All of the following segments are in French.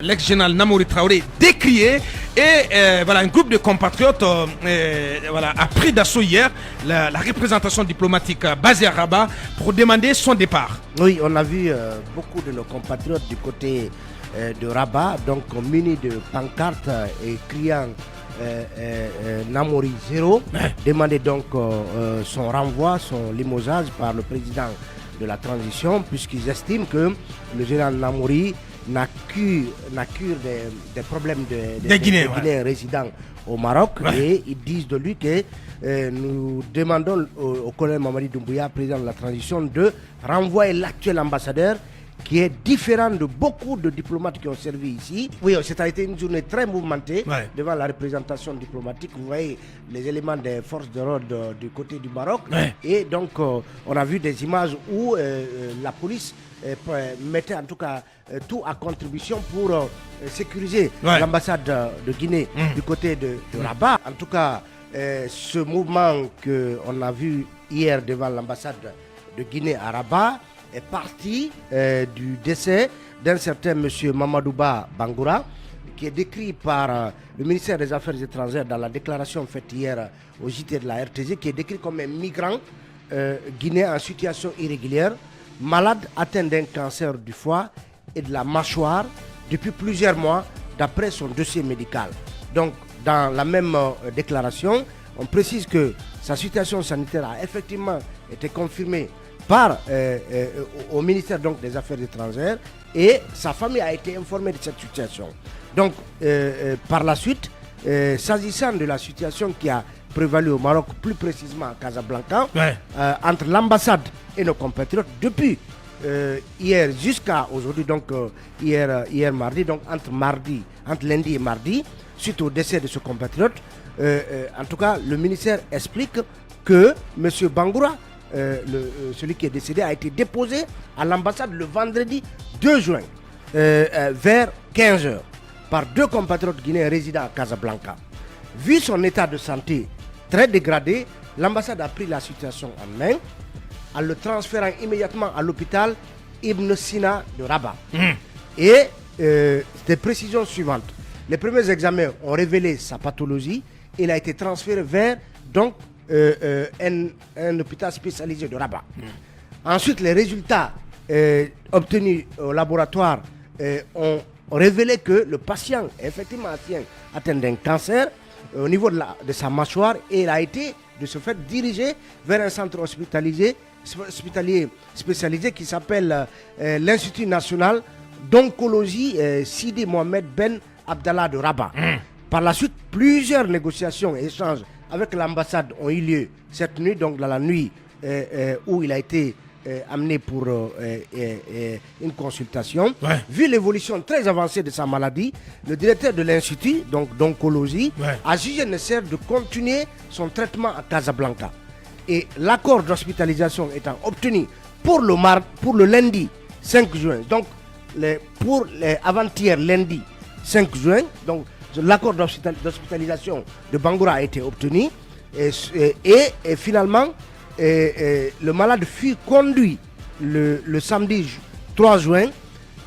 L'ex-général Namouri Traoré décrié et voilà, un groupe de compatriotes voilà, a pris d'assaut hier la représentation diplomatique basée à Rabat pour demander son départ. Oui, on a vu beaucoup de nos compatriotes du côté de Rabat, donc munis de pancartes et criant Namouri 0, demander donc son renvoi, son limogeage par le président de la transition, puisqu'ils estiment que le général Namouri n'a cure des problèmes des Guinéens résidant au Maroc, et ils disent de lui que nous demandons au colonel Mamadi Doumbouya, président de la transition, de renvoyer l'actuel ambassadeur qui est différent de beaucoup de diplomates qui ont servi ici. Oui, ça a été une journée très mouvementée devant la représentation diplomatique. Vous voyez les éléments des forces de l'ordre du côté du Maroc. Et donc, on a vu des images où la police mettait en tout cas tout à contribution pour sécuriser l'ambassade de Guinée du côté de Rabat. En tout cas, ce mouvement qu'on a vu hier devant l'ambassade de Guinée à Rabat est parti du décès d'un certain monsieur Mamadouba Bangoura, qui est décrit par le ministère des Affaires étrangères dans la déclaration faite hier au JT de la RTG, qui est décrit comme un migrant guinéen en situation irrégulière, malade atteint d'un cancer du foie et de la mâchoire depuis plusieurs mois, d'après son dossier médical. Donc, dans la même déclaration, on précise que sa situation sanitaire a effectivement été confirmée par au ministère donc, des Affaires étrangères, et sa famille a été informée de cette situation. Donc, par la suite, s'agissant de la situation qui a prévalu au Maroc, plus précisément à Casablanca, entre l'ambassade et nos compatriotes, depuis hier jusqu'à aujourd'hui, donc hier mardi, donc entre lundi et mardi, suite au décès de ce compatriote, en tout cas, le ministère explique que M. Bangoura, celui qui est décédé, a été déposé à l'ambassade le vendredi 2 juin vers 15h par deux compatriotes guinéens résidant à Casablanca. Vu son état de santé très dégradé, l'ambassade a pris la situation en main en le transférant immédiatement à l'hôpital Ibn Sina de Rabat. Et des précisions suivantes. Les premiers examens ont révélé sa pathologie. Il a été transféré vers donc un hôpital spécialisé de Rabat. Ensuite, les résultats obtenus au laboratoire ont révélé que le patient est effectivement atteint d'un cancer au niveau de sa mâchoire, et il a été de ce fait dirigé vers un centre hospitalier spécialisé qui s'appelle l'Institut national d'oncologie Sidi Mohamed Ben Abdallah de Rabat. Par la suite, plusieurs négociations et échanges avec l'ambassade ont eu lieu cette nuit, donc dans la nuit où il a été amené pour une consultation. Vu l'évolution très avancée de sa maladie, le directeur de l'Institut d'oncologie a jugé nécessaire de continuer son traitement à Casablanca. Et l'accord d'hospitalisation étant obtenu pour le lundi 5 juin, donc pour avant-hier lundi 5 juin, donc l'accord d'hospitalisation de Bangoura a été obtenu, et finalement le malade fut conduit le samedi 3 juin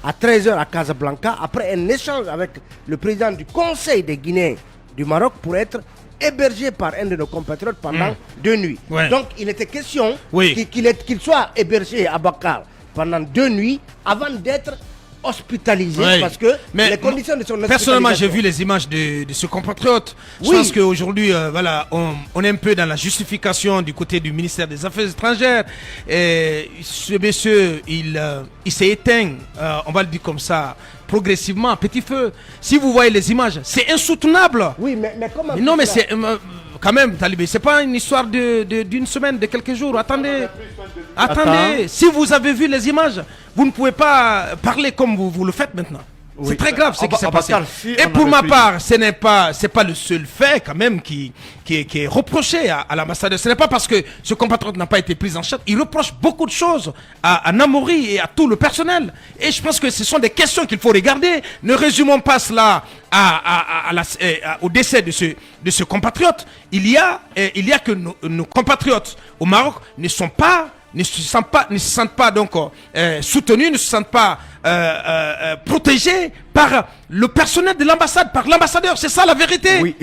à 13h à Casablanca après un échange avec le président du Conseil des Guinéens du Maroc pour être hébergé par un de nos compatriotes pendant 2 nuits. Donc il était question qu'il soit hébergé à Bakar pendant 2 nuits avant d'être hospitalisé, parce que les conditions de son hospitalisation... Personnellement, j'ai vu les images de ce compatriote. Je pense qu'aujourd'hui, voilà, on est un peu dans la justification du côté du ministère des Affaires étrangères. Et ce monsieur, il s'est éteint, on va le dire comme ça, progressivement, à petit feu. Si vous voyez les images, c'est insoutenable. Oui, mais comment... Non, mais c'est... quand même, Talibé, c'est pas une histoire d'une semaine, de quelques jours. Attendez, si vous avez vu les images, vous ne pouvez pas parler comme vous le faites maintenant. C'est très grave ce qui s'est passé. Et pour ma part, c'est pas le seul fait quand même qui est reproché à l'ambassadeur. Ce n'est pas parce que ce compatriote n'a pas été pris en charge. Il reproche beaucoup de choses à Namouri et à tout le personnel. Et je pense que ce sont des questions qu'il faut regarder. Ne résumons pas cela au décès de ce compatriote. Il y a que nos compatriotes au Maroc ne sont pas ne se sentent pas donc soutenus, ne se sentent pas protégés par le personnel de l'ambassade, par l'ambassadeur. C'est ça la vérité. Oui.